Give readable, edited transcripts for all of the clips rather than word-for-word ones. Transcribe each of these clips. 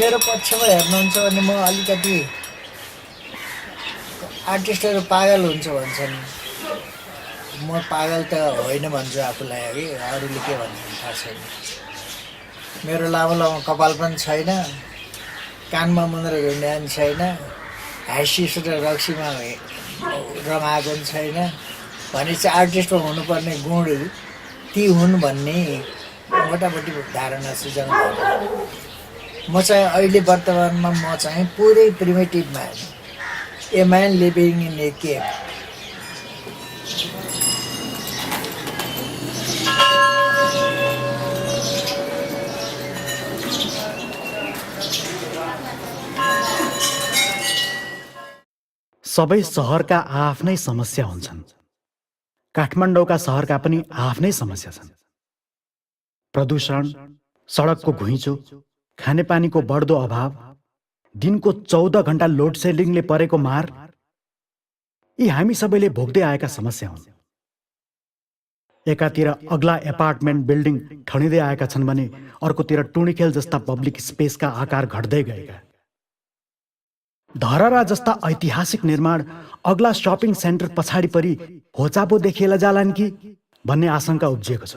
मेरो पक्षमा हेर्नुहुन्छ भने म अलिकति आर्टिस्टहरू पागल हुन्छ भन्छन्। म पागल त होइन भन्छु आफूलाई, है अरूले के भन्छन् थाहा छैन। मेरो लामो लामो कपाल पनि छैन, कानमा मुन्द्रा घुन्ने पनि छैन, हाँसिस र रक्सीमा रमाएको पनि छैन भने चाहिँ आर्टिस्टमा हुनुपर्ने गुणहरू ती हुन् भन्ने मोटामोटी धारणा छ जनताको। म चाहिँ अहिले वर्तमानमा म चाहिँ पुरै primitive man, A man living in A cave. सबै सहरका आफ्नै समस्या हुन्छन्। काठमाडौँका सहरका पनि आफ्नै समस्या छन्। प्रदूषण, सडकको घुइँचो, खानेपानीको बढ्दो अभाव, दिनको 14 घण्टा लोड सेडिङले परेको मार, यी हामी सबैले भोग्दै आएका समस्या हुन्। एकातिर अग्ला एपार्टमेन्ट बिल्डिङ ठडिँदै आएका छन् भने अर्कोतिर टुँडिखेल जस्ता पब्लिक स्पेसका आकार घट्दै गएका। धरहरा जस्ता ऐतिहासिक निर्माण अग्ला शपिङ सेन्टर पछाडि परि होचापो देखिएला जालान् कि भन्ने आशंका उब्जिएको छ।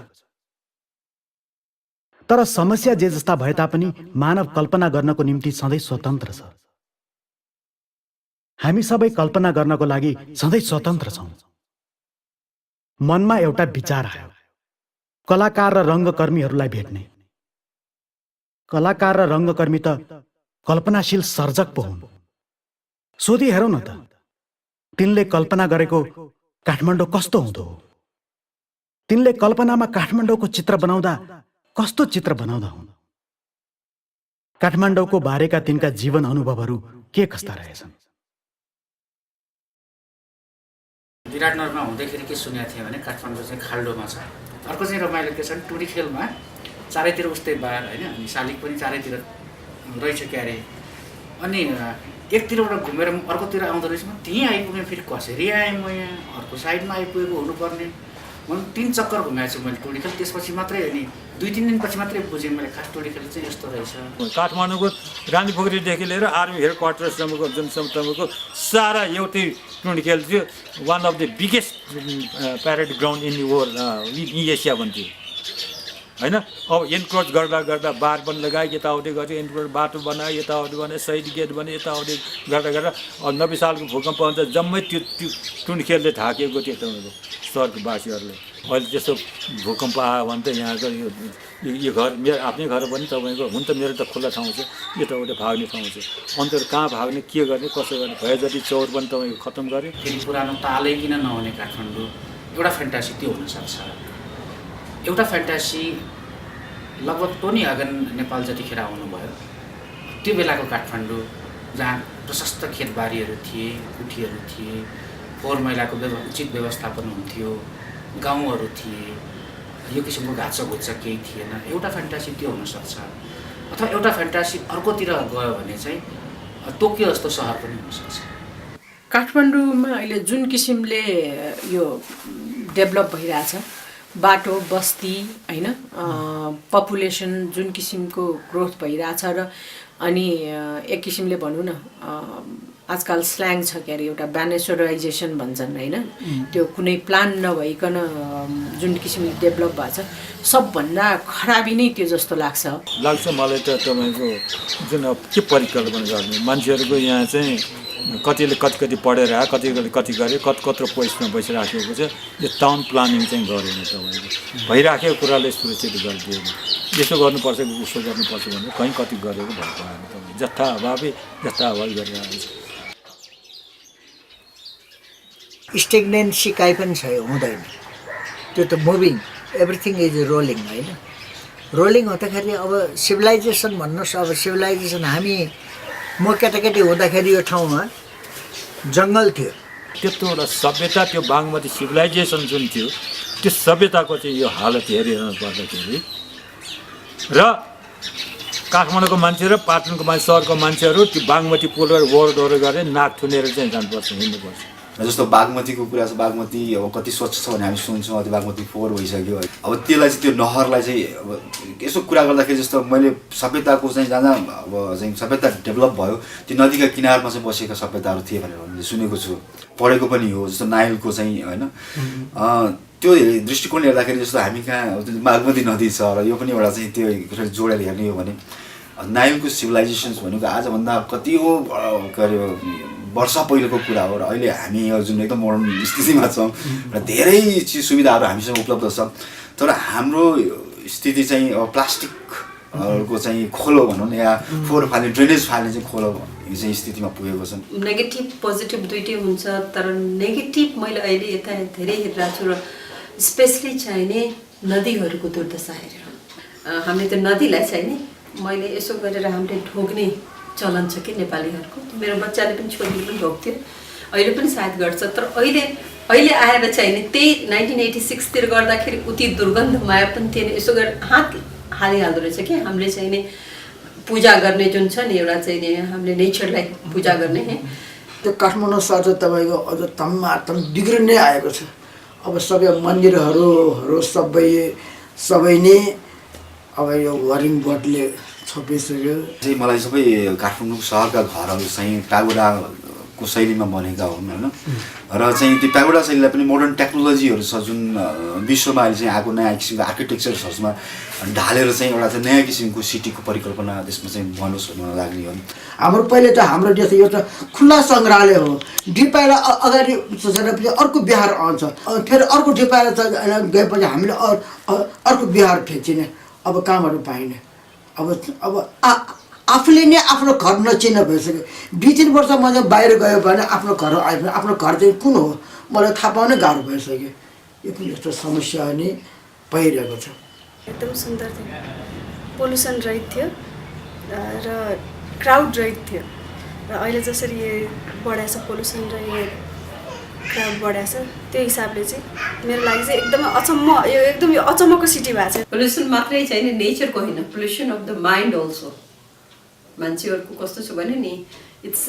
तर समस्या जे जस्ता भए तापनि मानव कल्पना गर्नको निम्ति सधैँ स्वतन्त्र छ। हामी सबै कल्पना गर्नको लागि सधैँ स्वतन्त्र छौँ। मनमा एउटा विचार आयो, कलाकार र रङ्गकर्मीहरूलाई भेट्ने। कलाकार र रङ्गकर्मी त कल्पनाशील सर्जक पो हुन्। सोधी हेरौँ न त, तिनले कल्पना गरेको काठमाडौँ कस्तो हुँदो हो? तिनले कल्पनामा काठमाडौँको चित्र बनाउँदा कस्तो चित्र बनाउँदा हुन्? काठमाडौँको बारेका तिनका जीवन अनुभवहरू के कस्ता रहेछन्? विराटनगरमा हुँदाखेरि के सुनेको थिएँ भने काठमाडौँ चाहिँ खाल्डोमा छ। अर्को चाहिँ रमाइलो के छ, टुँडिखेलमा चारैतिर उस्तै बार होइन, अनि शालिग पनि चारैतिर रहेछ क्यारे। अनि एकतिरबाट घुमेर अर्कोतिर आउँदो रहेछ, म त्यहीँ आइपुगेँ, फेरि कसरी आएँ म यहाँ, अर्को साइडमा आइपुगेको हुनुपर्ने। म 3 चक्कर घुमाएको छु मैले टुँडिखेल, त्यसपछि मात्रै अनि 2-3 दिनपछि मात्रै बुझेँ मैले खास टुँडिखेल चाहिँ यस्तो रहेछ। काठमाडौँको गान्धी पोखरीदेखि लिएर आर्मी हेड क्वार्टरसम्मको जुनसम्म तपाईँको सारा एउटै टुँडिखेल थियो। One of the biggest parade ground in world, in Asia भन्थ्यो होइन। अब एनक्रोच गर्दा गर्दा बार पनि लगायो, यताउति गऱ्यो, एनक्रोच बाटो बनायो, यताउति बनायो, शहीद गेट बनायो, यताउति गर्दा गर्दा 90 सालको भूकम्प आउँदा जम्मै त्यो टुँडिखेलले ढाकेको थियो तपाईँको सहरको वासीहरूले। अहिले त्यस्तो भूकम्प आयो भने त यहाँको यो घर मेरो आफ्नै घर पनि तपाईँको हुन त मेरो त खुल्ला ठाउँ छ, यताउति भाग्ने ठाउँ छ। अन्त कहाँ भाग्ने, के गर्ने, कसो गर्ने, भए जति चौर पनि तपाईँको खत्तम गऱ्यो। फेरि पुरानो तालै किन नहुने काठमाडौँ, एउटा फ्यान्टासी त्यो हुनसक्छ। एउटा फ्यान्टासी लगभग टोनी हगन नेपाल जतिखेर आउनुभयो त्यो बेलाको काठमाडौँ, जहाँ प्रशस्त खेतबारीहरू थिए, कुठीहरू थिए, फोहोर मैलाको उचित व्यवस्थापन हुन्थ्यो, गाउँहरू थिए, यो किसिमको घाँचोघुच्चा केही थिएन। एउटा फ्यान्टासी त्यो हुनसक्छ। अथवा एउटा फ्यान्टासी अर्कोतिर गयो भने चाहिँ टोकियो जस्तो सहर पनि हुनसक्छ। काठमाडौँमा अहिले जुन किसिमले यो डेभलप भइरहेछ, बाटो बस्ती होइन, पपुलेसन जुन किसिमको ग्रोथ भइरहेछ र अनि एक किसिमले भनौँ न आजकल स्ल्याङ छ के अरे, एउटा ब्यानेश्वराइजेसन भन्छन् होइन, त्यो कुनै प्लान नभइकन जुन किसिमले डेभलप भएको छ, सबभन्दा खराबी नै त्यो जस्तो लाग्छ मलाई त तपाईँको जुन के परिकल्पना गर्ने मान्छेहरूको यहाँ चाहिँ कतिले कति पढेर आयो, कतिले कति गऱ्यो, कत्रो पोस्टमा बसिराखेको छ। यो टाउन प्लानिङ चाहिँ गरेन तपाईँको, भइराखेको कुराले सुरक्षित गरिदिएन। यसो गर्नुपर्छ उसो गर्नुपर्छ भने कहीँ कति गरेको भएको आएन। तपाईँ जथाभावी गरिरहेको छ। स्टेग्नेन्सी काहीँ पनि छ हुँदैन, त्यो त मुभिङ, एभ्रिथिङ इज रोलिङ होइन। रोलिङ हुँदाखेरि अब सिभिलाइजेसन भन्नुहोस्, अब सिभिलाइजेसन म केटाकेटी हुँदाखेरि यो ठाउँमा जङ्गल थियो, त्यस्तो एउटा सभ्यता, त्यो बागमती सिभिलाइजेसन जुन थियो त्यो सभ्यताको चाहिँ यो हालत हेरिरहनु पर्दाखेरि र काठमाडौँको मान्छे र पाटनको मान्छे, सहरको मान्छेहरू त्यो बागमती पुलबाट ओहोरदोहोर गरेर नाक थुनेर चाहिँ जानुपर्छ, हिँड्नुपर्छ। जस्तो बागमतीको कुरा छ, बागमती अब कति स्वच्छ छ भने हामी सुन्छौँ, त्यो बागमती 4 भइसक्यो। अब त्यसलाई चाहिँ त्यो नहरलाई चाहिँ अब यसो कुरा गर्दाखेरि जस्तो मैले सभ्यताको चाहिँ जहाँ अब चाहिँ सभ्यता डेभलप भयो त्यो नदीका किनारमा चाहिँ बसेका सभ्यताहरू थिए भनेर मैले सुनेको छु, पढेको पनि हो। जस्तो नाइलको चाहिँ होइन त्यो दृष्टिकोण हेर्दाखेरि जस्तो हामी कहाँ बागमती नदी छ र यो पनि एउटा चाहिँ त्यो जोडेर हेर्ने हो भने नाइलको सिभिलाइजेसन्स भनेको आजभन्दा कति हो के अरे वर्ष पहिलेको कुरा हो र अहिले हामी जुन एकदम मोडर्न स्थितिमा छौँ र धेरै चिज सुविधाहरू हामीसँग उपलब्ध छ, तर हाम्रो स्थिति चाहिँ अब प्लास्टिकहरूको चाहिँ खोलो भनौँ न या फोहोर फाल्ने ड्रेनेज फाल्ने चाहिँ खोलो चाहिँ स्थितिमा पुगेको छ। नेगेटिभ पोजिटिभ दुइटै हुन्छ, तर नेगेटिभ मैले अहिले यता धेरै हेरिरहेको छु र स्पेसली चाहिने नदीहरूको दुर्दशा हेरेर हामीले त्यो नदीलाई चाहिँ नि मैले यसो गरेर हामीले ढोग्ने चलन छ कि नेपालीहरूको। मेरो बच्चाले पनि छोरीले पनि ढोग्थ्यो, अहिले पनि सायद गर्छ, तर अहिले आएर चाहिँ नि त्यही 1986 तिर गर्दाखेरि उति दुर्गन्ध माया पनि थिएन। यसो गरेर हात हालिहाल्दो रहेछ कि हामीले चाहिँ नि पूजा गर्ने जुन छ नि एउटा चाहिँ नि हामीले नेचरलाई पूजा गर्ने है। त्यो काठमाडौँ सहर चाहिँ तपाईँको अझ तम्मातम बिग्रिनै आएको छ। अब सबै मन्दिरहरू सबै नै अब यो वरिङ बोर्डले छोपिसक्यो। चाहिँ मलाई सबै काठमाडौँ सहरका घरहरू चाहिँ प्यागोडाको शैलीमा बनेका हुन् होइन, र चाहिँ त्यो प्यागोडा शैलीलाई पनि मोडर्न टेक्नोलोजीहरू छ जुन विश्वमा अहिले चाहिँ आएको नयाँ किसिमको आर्किटेक्चर्सहरूमा ढालेर चाहिँ एउटा चाहिँ नयाँ किसिमको सिटीको परिकल्पना त्यसमा चाहिँ बनोस् भन्नु लाग्ने हो। हाम्रो पहिले त हाम्रो देश यो त खुल्ला सङ्ग्रहालय हो, डिपाएर अगाडि पछि अर्को बिहार आउँछ, फेरि अर्को डिपाएर गएपछि हामीले अर्को बिहार फेचिने, अब कामहरू पाइने। अब आफूले नै आफ्नो घर नचिन्न भइसक्यो। 2-3 वर्ष म चाहिँ बाहिर गयो भने आफ्नो घर आइपुग्यो, आफ्नो घर चाहिँ कुन हो मलाई थाहा पाउनै गाह्रो भइसक्यो। यो पनि यस्तो समस्या नै भइरहेको छ। एकदम सुन्दर थियो, पोल्युसन रहित थियो र क्राउड रहित थियो, र अहिले जसरी यो बढाएछ पोल्युसन र यो क्राउड बढाएछ त्यो हिसाबले चाहिँ मेरो लागि चाहिँ एकदमै अचम्म, यो एकदम यो अचम्मको सिटी भएको छ। पोल्युसन मात्रै छैन, नेचरको होइन, pollution of the mind also. मान्छेहरूको कस्तो छ भने नि इट्स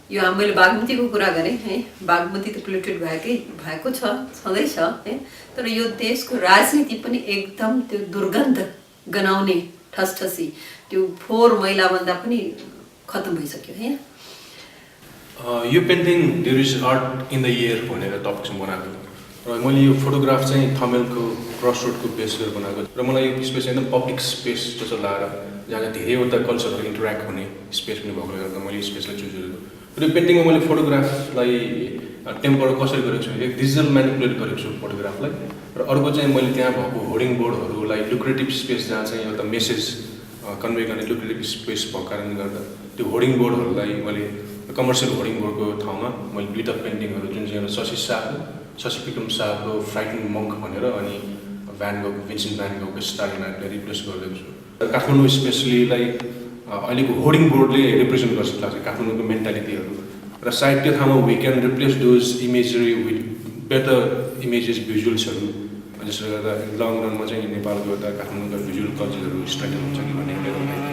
यो मैले बागमतीको कुरा गरेँ है, बागमती त पोल्युटेड भएको छ, छँदैछ है, तर यो देशको राजनीति पनि एकदम त्यो दुर्गन्ध गनाउने ठसठसी त्यो फोहोर मैला भन्दा पनि खत्तम भइसक्यो है। यो painting there is art in the air भनेर टपिक चाहिँ बनाएको र मैले यो फोटोग्राफ चाहिँ थमेलको क्रस रोडको बेस गरेर बनाएको र मलाई यो स्पेस एकदम पब्लिक स्पेस जस्तो लागेर जहाँ धेरैवटा कल्चरहरू इन्टरेक्ट हुने स्पेस पनि भएकोले गर्दा मैले यो स्पेसलाई चुज गरेको। र यो पेन्टिङमा मैले फोटोग्राफलाई टेम्पर कसरी गरेको छु भने डिजिटल म्यानिपुलेट गरेको छु फोटोग्राफलाई, र अर्को चाहिँ मैले त्यहाँ भएको होर्डिङ बोर्डहरूलाई लुक्रेटिभ स्पेस जहाँ चाहिँ एउटा मेसेज कन्भे गर्ने लुक्रेटिभ स्पेस भएको कारणले गर्दा त्यो होर्डिङ बोर्डहरूलाई मैले कमर्सियल होर्डिङ बोर्डको ठाउँमा मैले 2टा पेन्टिङहरू जुन चाहिँ एउटा शशि विक्रम शाहको फ्राइटन मङ्क भनेर अनि भिन्सेन्ट भ्यान गोगको स्टालिन नाइटलाई रिप्लेस गरिदिएको छु। काठमाडौँ स्पेसलीलाई अहिलेको होर्डिङ बोर्डले रिप्रेजेन्ट गर्छ लाग्छ काठमाडौँको मेन्टालिटीहरू, र सायद त्यो ठाउँमा we can replace those imagery with better images भिजुअल्सहरू, जसले गर्दा लङ रनमा चाहिँ नेपालको एउटा काठमाडौँको भिजुअल कल्चरहरू स्ट्रेन्थन हुन्छ कि भन्ने मेरो लाइक।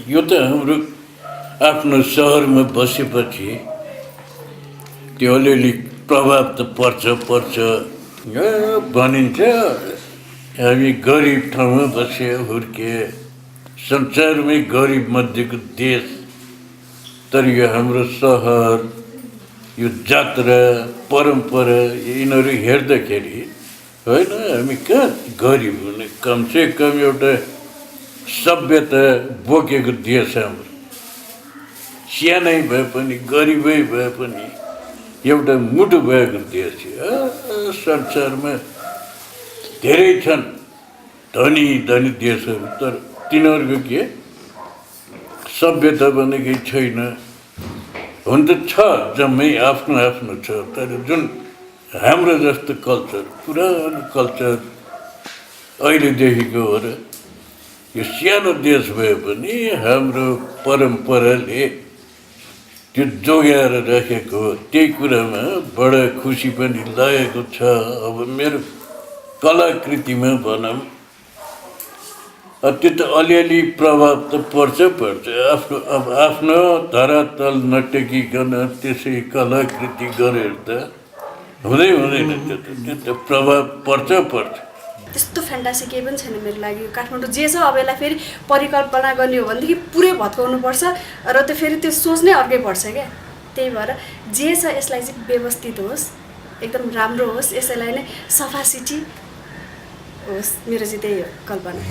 यो त हाम्रो आफ्नो सहरमा बसेपछि त्यो अलिअलि प्रभाव त पर्छ भनिन्छ। हामी गरिब ठाउँमा बसे हुर्के, संसारमै गरिब मध्येको देश, तर यो हाम्रो सहर, यो जात्रा परम्परा यिनीहरू हेर्दाखेरि होइन हामी कहाँ गरिब हुने, कमसे कम एउटा सभ्यता बोकेको देश हाम्रो। सानै भए पनि गरिबै भए पनि एउटा मुटु भएको देश हो। संसारमा धेरै छन् धनी धनी देशहरू, तर तिनीहरूको के सभ्यता भनेकै छैन। हुन त छ, जम्मै आफ्नो आफ्नो छ, तर जुन हाम्रो जस्तो कल्चर, पुरानो कल्चर अहिलेदेखिको हो र यो सानो देश भए पनि हाम्रो परम्पराले त्यो जोगाएर राखेको हो। त्यही कुरामा बडा खुसी पनि लागेको छ। अब मेरो कलाकृतिमा भनौँ त्यो त अलिअलि प्रभाव त पर्छ। आफ्नो धरातल नटेकिकन त्यसै कलाकृति गरेर त हुँदैन। त्यो त प्रभाव पर्छ। त्यस्तो फ्यान्टासी केही पनि छैन मेरो लागि। काठमाडौँ जे छ अब यसलाई फेरि परिकल्पना गर्ने हो भनेदेखि पुरै भत्काउनुपर्छ र त्यो फेरि त्यो सोच नै अर्कै पर्छ क्या। त्यही भएर जे छ यसलाई चाहिँ व्यवस्थित होस्, एकदम राम्रो होस्, यसैलाई नै सफा सिटी होस्, मेरो चाहिँ त्यही हो कल्पना।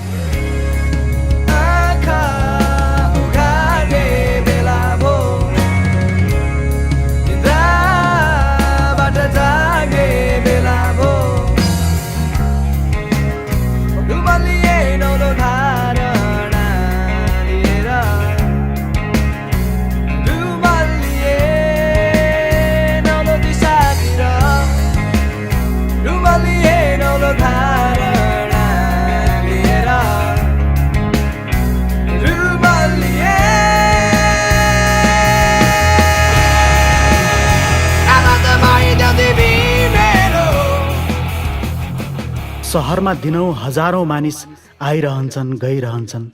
सहरमा दिनौं हजारौं मानिस आइरहन्छन् गइरहन्छन्।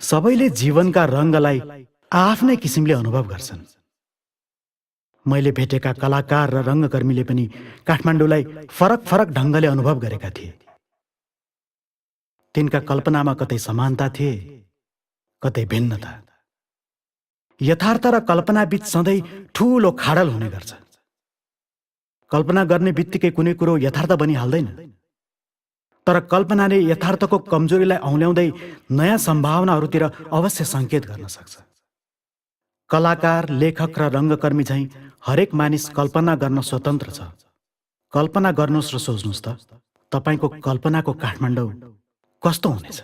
सबैले जीवनका रङ्गलाई आफ्नै किसिमले अनुभव गर्छन्। मैले भेटेका कलाकार र रङ्गकर्मीले पनि काठमाडौँलाई फरक फरक ढङ्गले अनुभव गरेका थिए। तिनका कल्पनामा कतै समानता थिए, कतै भिन्नता। यथार्थ र कल्पना बीच सधैँ ठूलो खाडल हुने गर्छ। कल्पना गर्ने बित्तिकै कुनै कुरो यथार्थ बनिहाल्दैन, तर कल्पनाले यथार्थको कमजोरीलाई औल्याउँदै नयाँ सम्भावनाहरूतिर अवश्य सङ्केत गर्न सक्छ। कलाकार, लेखक र रङ्गकर्मी झैँ हरेक मानिस कल्पना गर्न स्वतन्त्र छ। कल्पना गर्नुहोस् र सोच्नुहोस् त, तपाईँको कल्पनाको काठमाडौँ कस्तो हुनेछ।